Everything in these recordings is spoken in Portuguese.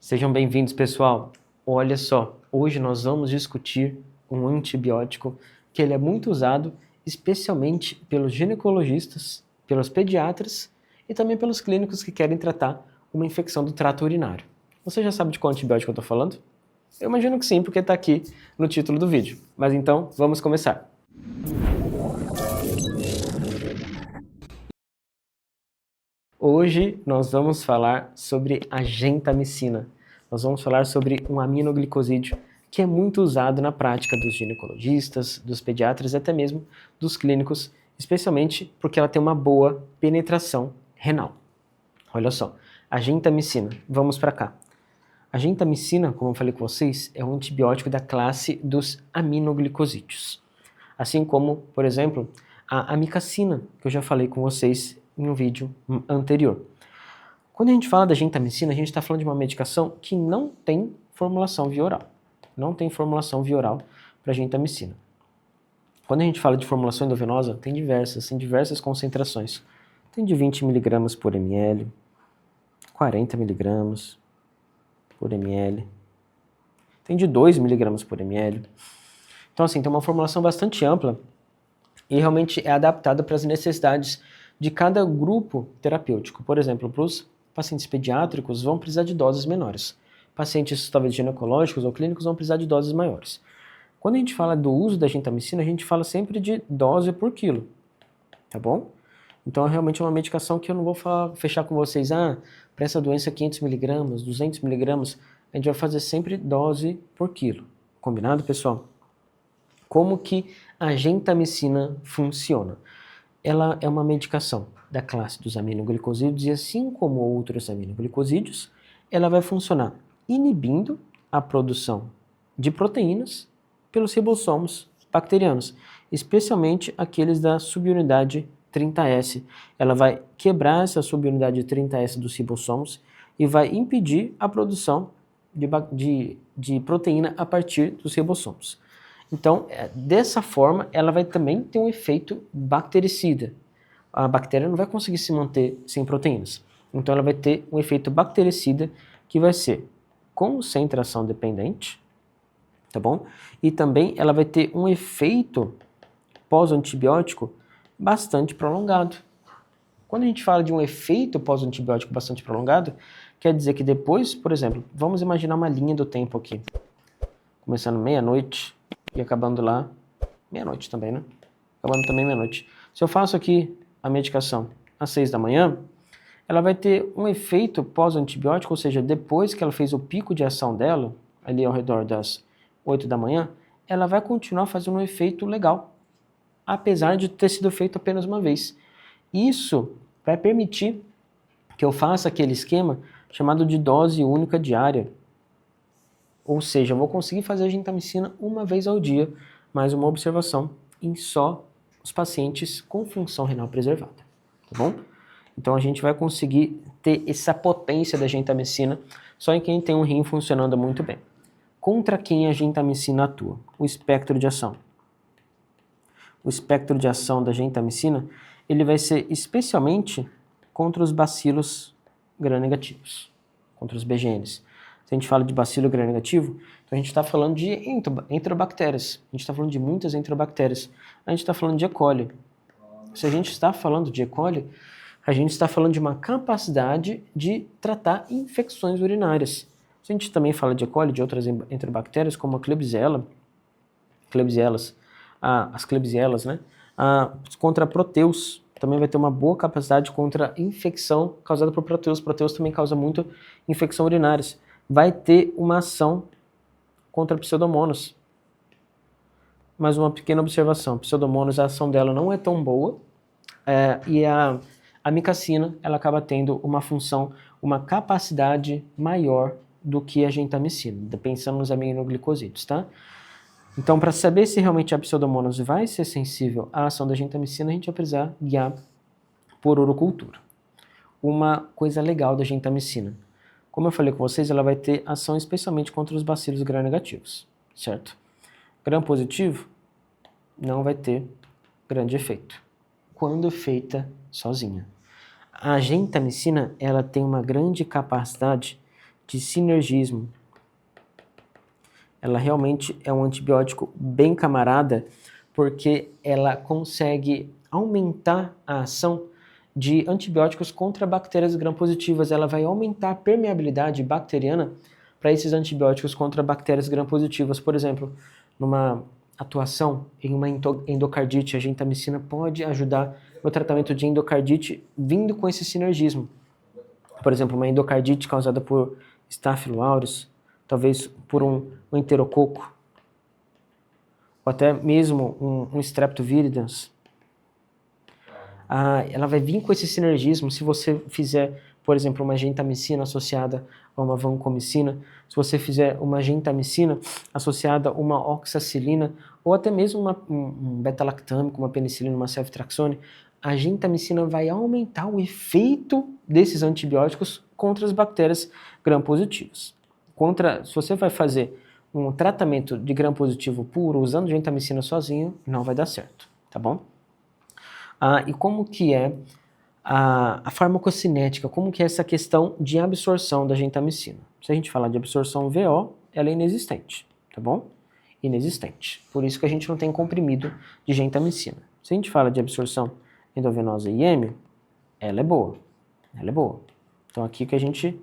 Sejam bem-vindos, pessoal. Olha só, hoje nós vamos discutir um antibiótico que ele é muito usado, especialmente pelos ginecologistas, pelos pediatras e também pelos clínicos que querem tratar uma infecção do trato urinário. Você já sabe de qual antibiótico eu estou falando? Eu imagino que sim, porque está aqui no título do vídeo. Mas então, vamos começar. Hoje nós vamos falar sobre a gentamicina. Nós vamos falar sobre um aminoglicosídeo que é muito usado na prática dos ginecologistas, dos pediatras e até mesmo dos clínicos, especialmente porque ela tem uma boa penetração renal. Olha só, a gentamicina, vamos para cá. A gentamicina, como eu falei com vocês, é um antibiótico da classe dos aminoglicosídeos. Assim como, por exemplo, a amicacina, que eu já falei com vocês em um vídeo anterior. Quando a gente fala da gentamicina, a gente está falando de uma medicação que não tem formulação via oral. Não tem formulação via oral para gentamicina. Quando a gente fala de formulação endovenosa, tem diversas concentrações. Tem de 20 mg por ml, 40 mg por ml, tem de 2 mg por ml. Então, assim, tem uma formulação bastante ampla e realmente é adaptada para as necessidades de cada grupo terapêutico. Por exemplo, para os pacientes pediátricos vão precisar de doses menores. Pacientes talvez ginecológicos ou clínicos vão precisar de doses maiores. Quando a gente fala do uso da gentamicina, a gente fala sempre de dose por quilo, tá bom? Então é realmente uma medicação que eu não vou fechar com vocês, para essa doença 500 mg, 200 mg, a gente vai fazer sempre dose por quilo. Combinado, pessoal? Como que a gentamicina funciona? Ela é uma medicação da classe dos aminoglicosídeos e assim como outros aminoglicosídeos, ela vai funcionar inibindo a produção de proteínas pelos ribossomos bacterianos, especialmente aqueles da subunidade 30S. Ela vai quebrar essa subunidade 30S dos ribossomos e vai impedir a produção de proteína a partir dos ribossomos. Então, dessa forma, ela vai também ter um efeito bactericida. A bactéria não vai conseguir se manter sem proteínas. Então, ela vai ter um efeito bactericida que vai ser concentração dependente, tá bom? E também ela vai ter um efeito pós-antibiótico bastante prolongado. Quando a gente fala de um efeito pós-antibiótico bastante prolongado, quer dizer que depois, por exemplo, vamos imaginar uma linha do tempo aqui. Começando meia-noite e acabando lá meia-noite também, né? Acabando também meia-noite. Se eu faço aqui a medicação às 6 da manhã, ela vai ter um efeito pós-antibiótico, ou seja, depois que ela fez o pico de ação dela, ali ao redor das 8 da manhã, ela vai continuar fazendo um efeito legal, apesar de ter sido feito apenas uma vez. Isso vai permitir que eu faça aquele esquema chamado de dose única diária. Ou seja, eu vou conseguir fazer a gentamicina uma vez ao dia, mais uma observação em só os pacientes com função renal preservada, tá bom? Então a gente vai conseguir ter essa potência da gentamicina só em quem tem um rim funcionando muito bem. Contra quem a gentamicina atua? O espectro de ação. O espectro de ação da gentamicina, ele vai ser especialmente contra os bacilos gram-negativos, contra os BGNs. Se a gente fala de bacilo gram-negativo, então a gente está falando de enterobactérias. A gente está falando de muitas enterobactérias. A gente está falando de E. coli. Se a gente está falando de E. coli, a gente está falando de uma capacidade de tratar infecções urinárias. Se a gente também fala de E. coli, de outras enterobactérias, como a as Klebsiellas, né? Contra proteus, também vai ter uma boa capacidade contra infecção causada por proteus. Proteus também causa muito infecção urinárias. Vai ter uma ação contra pseudomonas. Mas uma pequena observação, pseudomonas, a ação dela não é tão boa, e a amicacina, ela acaba tendo uma função, uma capacidade maior do que a gentamicina, pensando nos aminoglicosídeos, tá? Então, para saber se realmente a pseudomonas vai ser sensível à ação da gentamicina, a gente vai precisar guiar por urocultura. Uma coisa legal da gentamicina, como eu falei com vocês, ela vai ter ação especialmente contra os bacilos gram-negativos, certo? Gram-positivo não vai ter grande efeito, quando feita sozinha. A gentamicina, ela tem uma grande capacidade de sinergismo. Ela realmente é um antibiótico bem camarada, porque ela consegue aumentar a ação de antibióticos contra bactérias gram-positivas. Ela vai aumentar a permeabilidade bacteriana para esses antibióticos contra bactérias gram-positivas. Por exemplo, numa atuação em uma endocardite, a gentamicina pode ajudar no tratamento de endocardite vindo com esse sinergismo. Por exemplo, uma endocardite causada por Staphylo aureus, talvez por um enterococo, ou até mesmo um Streptoviridis. Ela vai vir com esse sinergismo se você fizer, por exemplo, uma gentamicina associada a uma vancomicina, se você fizer uma gentamicina associada a uma oxacilina, ou até mesmo um beta-lactâmico, uma penicilina, uma ceftriaxone, a gentamicina vai aumentar o efeito desses antibióticos contra as bactérias gram-positivas. Se você vai fazer um tratamento de gram-positivo puro usando gentamicina sozinho, não vai dar certo, tá bom? E como que é a farmacocinética, como que é essa questão de absorção da gentamicina? Se a gente falar de absorção VO, ela é inexistente, tá bom? Inexistente. Por isso que a gente não tem comprimido de gentamicina. Se a gente fala de absorção endovenosa IM, ela é boa. Ela é boa. Então aqui que a gente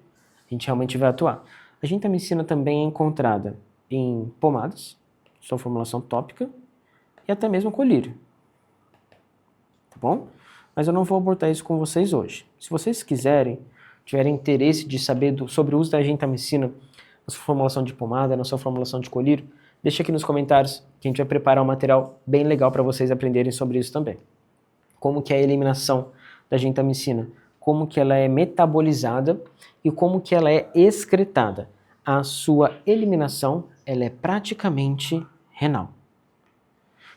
realmente vai atuar. A gentamicina também é encontrada em pomadas, sua formulação tópica, e até mesmo colírio. Tá bom? Mas eu não vou abordar isso com vocês hoje. Se vocês tiverem interesse de saber sobre o uso da gentamicina na sua formulação de pomada, na sua formulação de colírio, deixa aqui nos comentários que a gente vai preparar um material bem legal para vocês aprenderem sobre isso também. Como que é a eliminação da gentamicina, como que ela é metabolizada e como que ela é excretada. A sua eliminação, ela é praticamente renal.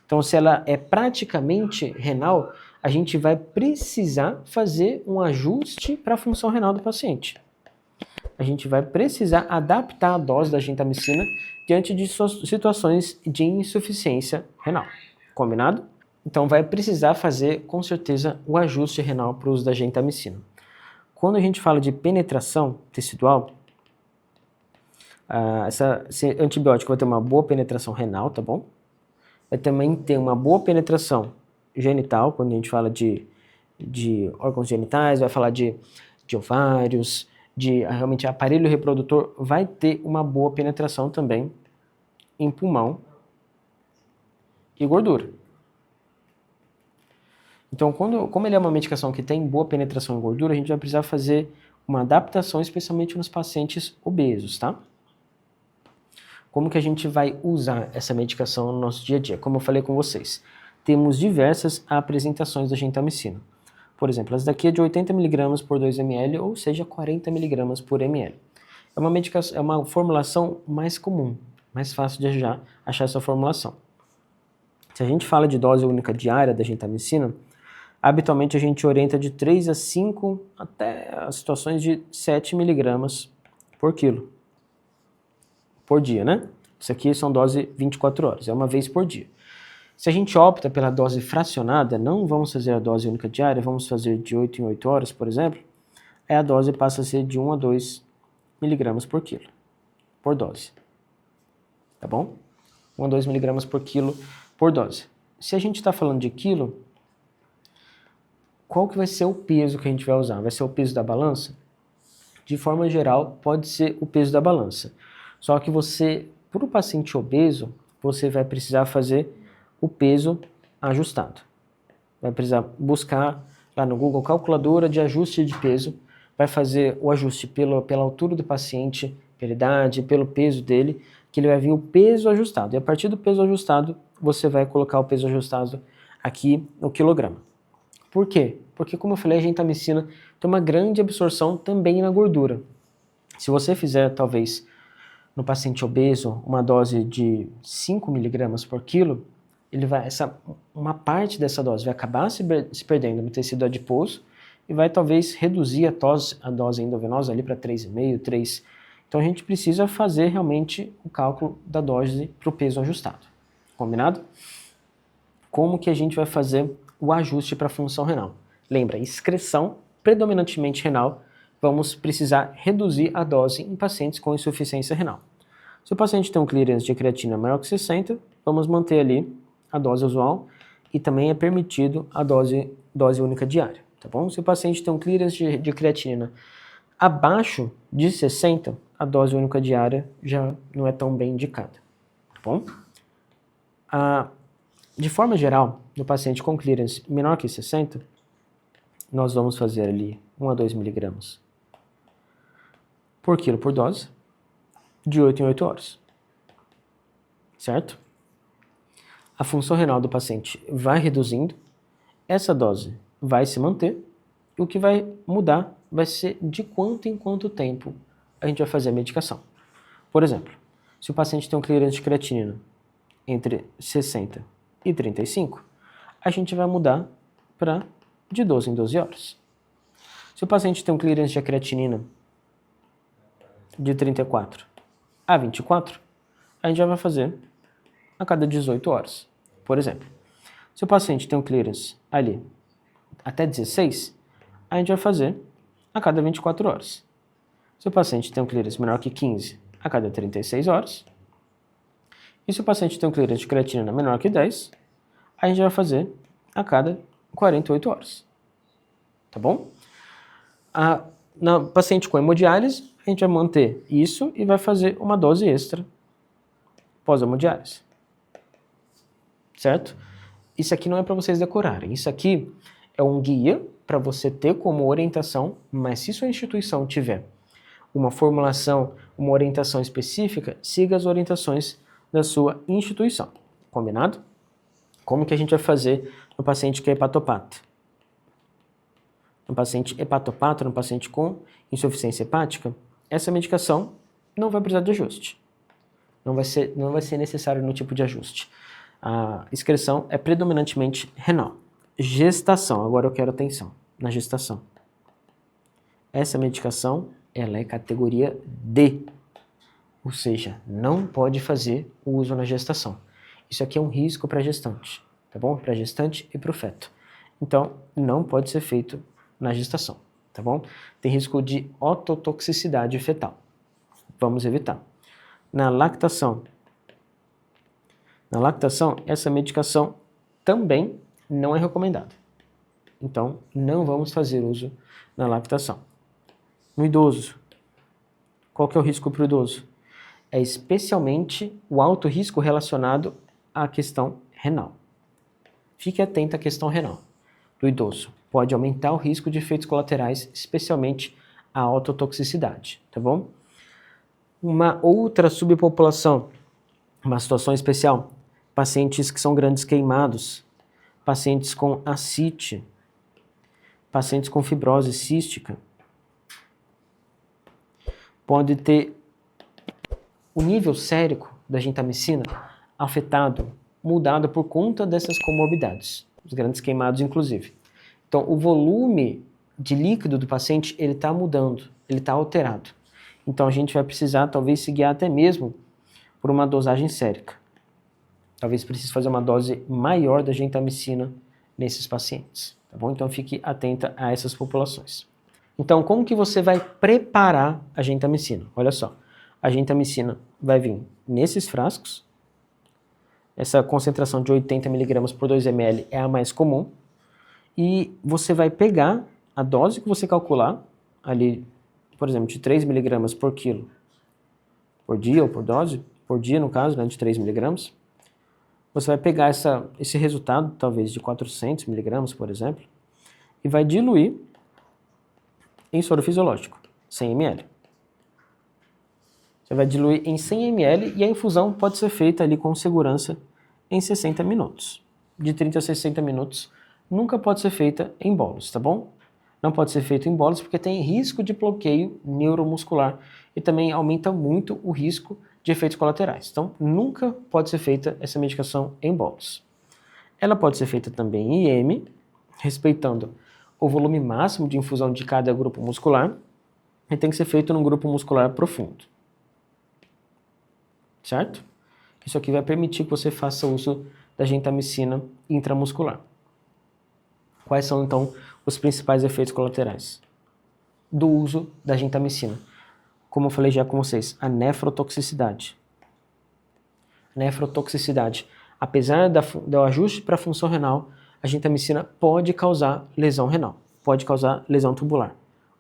Então, se ela é praticamente renal, a gente vai precisar fazer um ajuste para a função renal do paciente. A gente vai precisar adaptar a dose da gentamicina diante de situações de insuficiência renal. Combinado? Então, vai precisar fazer, com certeza, o ajuste renal para o uso da gentamicina. Quando a gente fala de penetração tecidual, esse antibiótico vai ter uma boa penetração renal, tá bom? Vai também ter uma boa penetração genital, quando a gente fala de órgãos genitais, vai falar de ovários, realmente aparelho reprodutor, vai ter uma boa penetração também em pulmão e gordura. Então, como ele é uma medicação que tem boa penetração em gordura, a gente vai precisar fazer uma adaptação, especialmente nos pacientes obesos, tá? Como que a gente vai usar essa medicação no nosso dia a dia? Como eu falei com vocês, temos diversas apresentações da gentamicina. Por exemplo, essa daqui é de 80 mg por 2 ml, ou seja, 40 mg por ml. É uma formulação mais comum, mais fácil de achar essa formulação. Se a gente fala de dose única diária da gentamicina, habitualmente a gente orienta de 3 a 5 até as situações de 7 mg por quilo. Por dia, né? Isso aqui são dose 24 horas, é uma vez por dia. Se a gente opta pela dose fracionada, não vamos fazer a dose única diária, vamos fazer de 8 em 8 horas, por exemplo, aí a dose passa a ser de 1 a 2 mg por quilo, por dose. Tá bom? 1 a 2 mg por quilo por dose. Se a gente está falando de quilo, qual que vai ser o peso que a gente vai usar? Vai ser o peso da balança? De forma geral, pode ser o peso da balança. Só que para o paciente obeso, você vai precisar fazer o peso ajustado. Vai precisar buscar lá no Google calculadora de ajuste de peso, vai fazer o ajuste pela altura do paciente, pela idade, pelo peso dele, que ele vai vir o peso ajustado. E a partir do peso ajustado, você vai colocar o peso ajustado aqui no quilograma. Por quê? Porque, como eu falei, a gentamicina tem uma grande absorção também na gordura. Se você fizer, talvez, no paciente obeso, uma dose de 5 mg por quilo, uma parte dessa dose vai acabar se perdendo no tecido adiposo e vai talvez reduzir a dose endovenosa ali para 3,5, 3. Então a gente precisa fazer realmente o cálculo da dose para o peso ajustado. Combinado? Como que a gente vai fazer o ajuste para a função renal? Lembra, excreção predominantemente renal vamos precisar reduzir a dose em pacientes com insuficiência renal. Se o paciente tem um clearance de creatina maior que 60, vamos manter ali a dose usual e também é permitido a dose única diária, tá bom? Se o paciente tem um clearance de creatina abaixo de 60, a dose única diária já não é tão bem indicada, tá bom? De forma geral, no paciente com clearance menor que 60, nós vamos fazer ali 1 a 2 miligramas por quilo por dose, de 8 em 8 horas, certo? A função renal do paciente vai reduzindo, essa dose vai se manter, e o que vai mudar vai ser de quanto em quanto tempo a gente vai fazer a medicação. Por exemplo, se o paciente tem um clearance de creatinina entre 60 e 35, a gente vai mudar para de 12 em 12 horas. Se o paciente tem um clearance de creatinina de 34 a 24, a gente já vai fazer a cada 18 horas, por exemplo. Se o paciente tem um clearance ali até 16, a gente vai fazer a cada 24 horas. Se o paciente tem um clearance menor que 15, a cada 36 horas. E se o paciente tem um clearance de creatinina menor que 10, a gente vai fazer a cada 48 horas. Tá bom? Na paciente com hemodiálise, a gente vai manter isso e vai fazer uma dose extra pós-hemodiálise. Certo? Isso aqui não é para vocês decorarem. Isso aqui é um guia para você ter como orientação, mas se sua instituição tiver uma formulação, uma orientação específica, siga as orientações da sua instituição. Combinado? Como que a gente vai fazer no paciente que é hepatopata? No paciente hepatopata, no paciente com insuficiência hepática, essa medicação não vai precisar de ajuste. Não vai ser necessário nenhum tipo de ajuste. A excreção é predominantemente renal. Gestação, agora eu quero atenção na gestação. Essa medicação, ela é categoria D, ou seja, não pode fazer o uso na gestação. Isso aqui é um risco para a gestante, tá bom? Para a gestante e para o feto. Então, não pode ser feito na gestação, tá bom? Tem risco de ototoxicidade fetal. Vamos evitar. Na lactação, essa medicação também não é recomendada. Então, não vamos fazer uso na lactação. No idoso, qual que é o risco para o idoso? É especialmente o alto risco relacionado à questão renal. Fique atento à questão renal do idoso. Pode aumentar o risco de efeitos colaterais, especialmente a ototoxicidade, tá bom? Uma outra subpopulação, uma situação especial, pacientes que são grandes queimados, pacientes com ascite, pacientes com fibrose cística, pode ter o nível sérico da gentamicina afetado, mudado por conta dessas comorbidades, os grandes queimados inclusive. Então, o volume de líquido do paciente, ele está mudando, ele está alterado. Então, a gente vai precisar, talvez, se guiar até mesmo por uma dosagem sérica. Talvez precise fazer uma dose maior da gentamicina nesses pacientes, tá bom? Então, fique atenta a essas populações. Então, como que você vai preparar a gentamicina? Olha só, a gentamicina vai vir nesses frascos. Essa concentração de 80 mg por 2 ml é a mais comum. E você vai pegar a dose que você calcular, ali, por exemplo, de 3 mg por quilo por dia ou por dose, por dia no caso, né, de 3 mg. Você vai pegar esse resultado, talvez de 400 mg, por exemplo, e vai diluir em soro fisiológico, 100 ml. Você vai diluir em 100 ml e a infusão pode ser feita ali com segurança em 60 minutos. De 30 a 60 minutos, nunca pode ser feita em bolos, tá bom? Não pode ser feito em bolos porque tem risco de bloqueio neuromuscular e também aumenta muito o risco de efeitos colaterais. Então, nunca pode ser feita essa medicação em bolos. Ela pode ser feita também em IM, respeitando o volume máximo de infusão de cada grupo muscular, e tem que ser feito num grupo muscular profundo. Certo? Isso aqui vai permitir que você faça uso da gentamicina intramuscular. Quais são, então, os principais efeitos colaterais? do uso da gentamicina. Como eu falei já com vocês, a nefrotoxicidade. Nefrotoxicidade. Apesar do ajuste para a função renal, a gentamicina pode causar lesão renal, pode causar lesão tubular.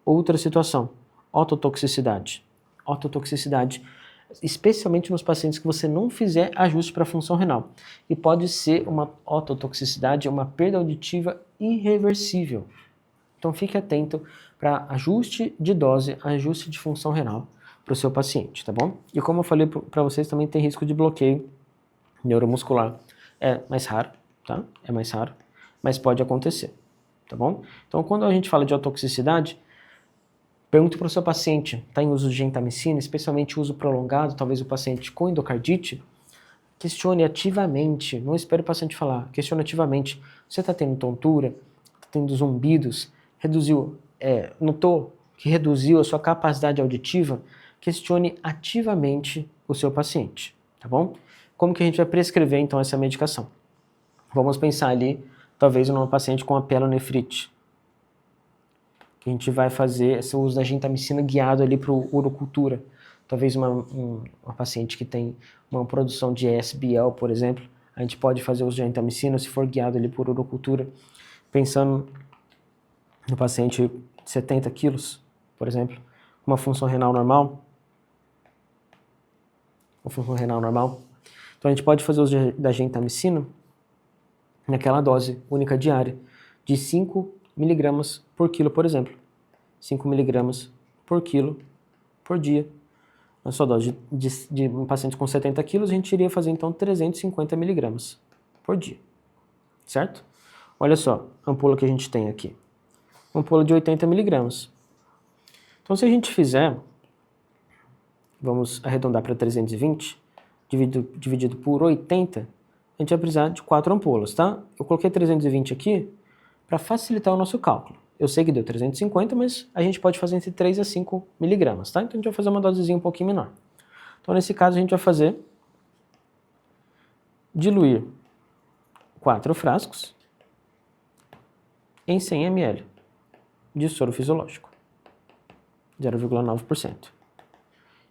Outra situação, ototoxicidade. Ototoxicidade, especialmente nos pacientes que você não fizer ajuste para a função renal. E pode ser uma ototoxicidade, uma perda auditiva irreversível. Então fique atento para ajuste de dose, ajuste de função renal para o seu paciente, tá bom? E como eu falei para vocês, também tem risco de bloqueio neuromuscular. É mais raro, tá? É mais raro, mas pode acontecer, tá bom? Então quando a gente fala de otoxicidade, pergunte para o seu paciente, está em uso de gentamicina, especialmente uso prolongado, talvez o paciente com endocardite, questione ativamente, não espere o paciente falar, questione ativamente, você está tendo tontura, está tendo zumbidos, notou que reduziu a sua capacidade auditiva, questione ativamente o seu paciente, tá bom? Como que a gente vai prescrever então essa medicação? Vamos pensar ali, talvez numa paciente com a pielonefrite, que a gente vai fazer esse uso da gentamicina guiado ali para o urocultura. Talvez uma paciente que tem uma produção de ESBL, por exemplo, a gente pode fazer uso de gentamicina se for guiado ali por urocultura, pensando no paciente de 70 quilos, por exemplo, com uma função renal normal. Então a gente pode fazer uso da gentamicina naquela dose única diária, de 5 mg por quilo, por exemplo. 5 mg por quilo por dia. Na sua dose de um paciente com 70 quilos, a gente iria fazer então 350 mg por dia. Certo? Olha só a ampola que a gente tem aqui. Uma ampola de 80 mg. Então se a gente fizer, vamos arredondar para 320, dividido por 80, a gente vai precisar de 4 ampolas, tá? Eu coloquei 320 aqui para facilitar o nosso cálculo. Eu sei que deu 350, mas a gente pode fazer entre 3 a 5 miligramas, tá? Então a gente vai fazer uma dosezinha um pouquinho menor. Então nesse caso a gente vai fazer diluir 4 frascos em 100 ml de soro fisiológico, 0,9%.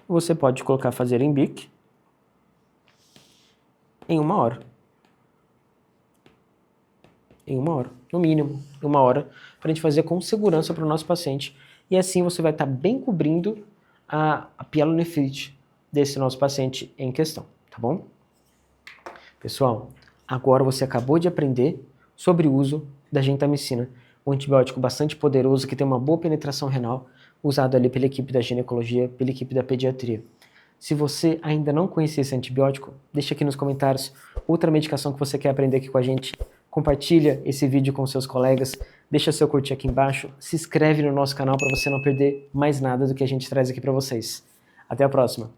Você pode colocar fazer em BIC em 1 hora. Em 1 hora, no mínimo, 1 hora, para a gente fazer com segurança para o nosso paciente. E assim você vai estar bem cobrindo a pielonefrite desse nosso paciente em questão, tá bom? Pessoal, agora você acabou de aprender sobre o uso da gentamicina, um antibiótico bastante poderoso que tem uma boa penetração renal, usado ali pela equipe da ginecologia, pela equipe da pediatria. Se você ainda não conhecia esse antibiótico, deixa aqui nos comentários outra medicação que você quer aprender aqui com a gente. Compartilha esse vídeo com seus colegas, deixa seu curtir aqui embaixo, se inscreve no nosso canal para você não perder mais nada do que a gente traz aqui para vocês. Até a próxima!